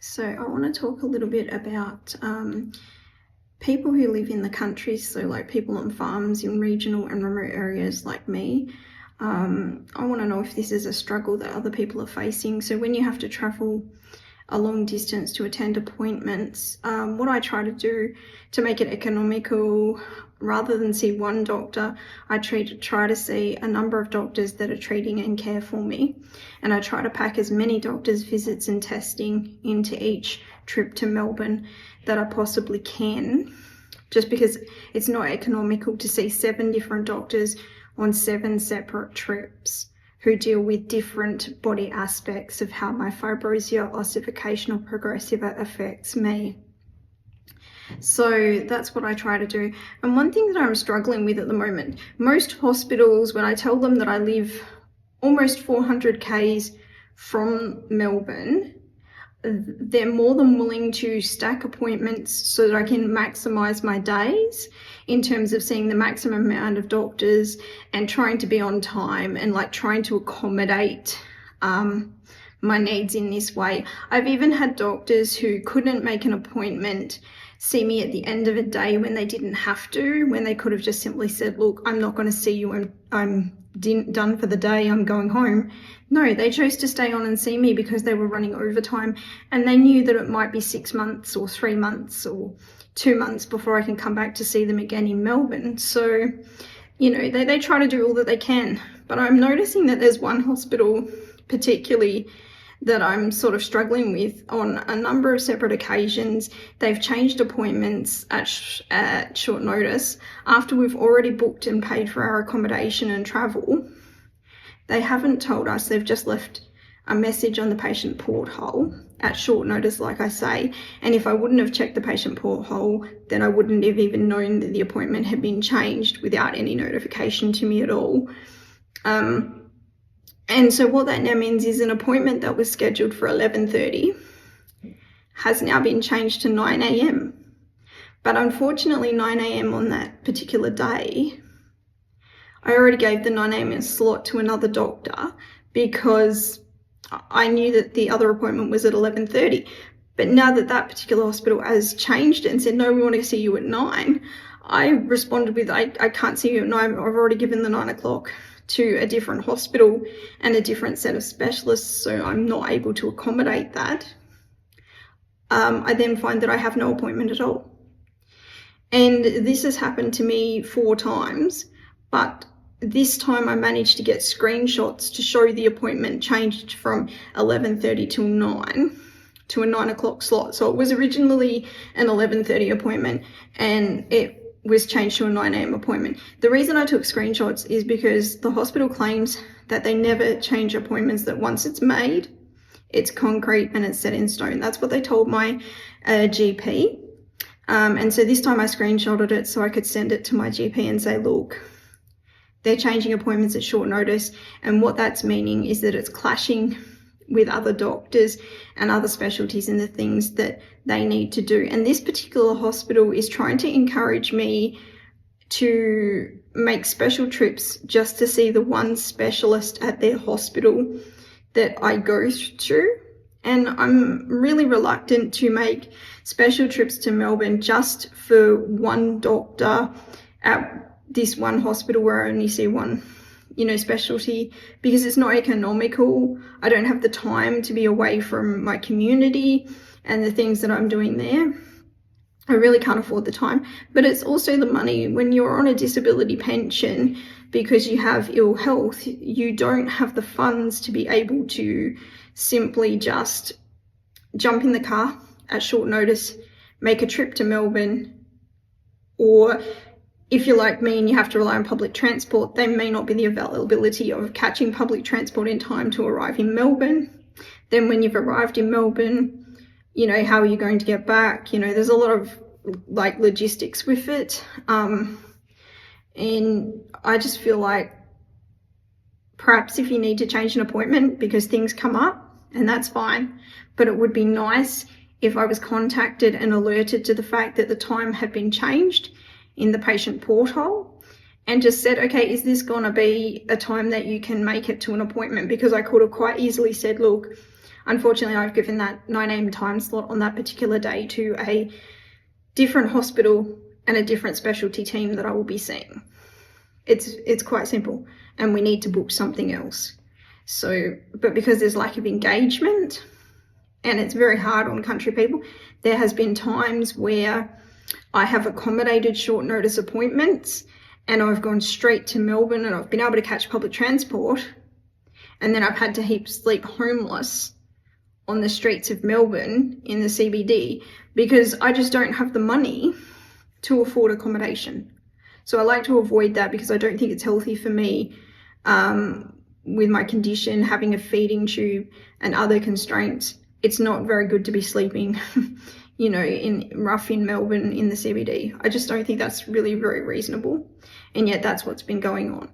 So I want to talk a little bit about people who live in the country, so like people on farms in regional and remote areas like me. I want to know if this is a struggle that other people are facing. So when you have to travel a long distance to attend appointments, what I try to do to make it economical, rather than see one doctor, I try to see a number of doctors that are treating and care for me. And I try to pack as many doctors' visits and testing into each trip to Melbourne that I possibly can, just because it's not economical to see 7 different doctors on 7 separate trips who deal with different body aspects of how my fibrosia, ossification, or progressiva affects me. So that's what I try to do. And one thing that I'm struggling with at the moment, most hospitals, when I tell them that I live almost 400 k's from Melbourne, they're more than willing to stack appointments so that I can maximize my days in terms of seeing the maximum amount of doctors and trying to be on time and like trying to accommodate my needs in this way. I've even had doctors who couldn't make an appointment see me at the end of a day when they didn't have to, when they could have just simply said, look, I'm not going to see you, I'm done for the day, I'm going home. No, they chose to stay on and see me because they were running overtime and they knew that it might be 6 months or 3 months or 2 months before I can come back to see them again in Melbourne. So, you know, they try to do all that they can. But I'm noticing that there's one hospital particularly that I'm sort of struggling with on a number of separate occasions. They've changed appointments at short notice after we've already booked and paid for our accommodation and travel. They haven't told us, they've just left a message on the patient porthole at short notice, like I say. And if I wouldn't have checked the patient porthole, then I wouldn't have even known that the appointment had been changed without any notification to me at all. And so what that now means is an appointment that was scheduled for 11:30 has now been changed to 9 a.m. But unfortunately 9 a.m. on that particular day, I already gave the 9 a.m. slot to another doctor because I knew that the other appointment was at 11:30. But now that that particular hospital has changed it and said, no, we want to see you at 9, I responded with, I can't see you at 9. I've already given the 9 o'clock to a different hospital and a different set of specialists, so I'm not able to accommodate that. I then find that I have no appointment at all. And this has happened to me 4 times, but this time I managed to get screenshots to show the appointment changed from 11:30 till 9 to a 9 o'clock slot. So it was originally an 11:30 appointment and it was changed to a 9 a.m. appointment. The reason I took screenshots is because the hospital claims that they never change appointments, that once it's made, it's concrete and it's set in stone. That's what they told my GP. And so this time I screenshotted it so I could send it to my GP and say, look, they're changing appointments at short notice. And what that's meaning is that it's clashing with other doctors and other specialties and the things that they need to do. And this particular hospital is trying to encourage me to make special trips just to see the one specialist at their hospital that I go to. And I'm really reluctant to make special trips to Melbourne just for one doctor at this one hospital where I only see one, you know, specialty, because it's not economical. I don't have the time to be away from my community and the things that I'm doing there. I really can't afford the time, but it's also the money. When you're on a disability pension because you have ill health, you don't have the funds to be able to simply just jump in the car at short notice, make a trip to Melbourne, or if you're like me and you have to rely on public transport, there may not be the availability of catching public transport in time to arrive in Melbourne. Then when you've arrived in Melbourne, you know, how are you going to get back? You know, there's a lot of like logistics with it. And I just feel like perhaps if you need to change an appointment because things come up, and that's fine, but it would be nice if I was contacted and alerted to the fact that the time had been changed in the patient portal and just said, okay, is this going to be a time that you can make it to an appointment? Because I could have quite easily said, look, unfortunately, I've given that 9 a.m. time slot on that particular day to a different hospital and a different specialty team that I will be seeing. It's quite simple, and we need to book something else. So, but because there's lack of engagement and it's very hard on country people, there has been times where I have accommodated short notice appointments and I've gone straight to Melbourne and I've been able to catch public transport, and then I've had to sleep homeless on the streets of Melbourne in the CBD because I just don't have the money to afford accommodation. So I like to avoid that because I don't think it's healthy for me with my condition, having a feeding tube and other constraints. It's not very good to be sleeping, you know, in Melbourne in the CBD. I just don't think that's really very reasonable. And yet that's what's been going on.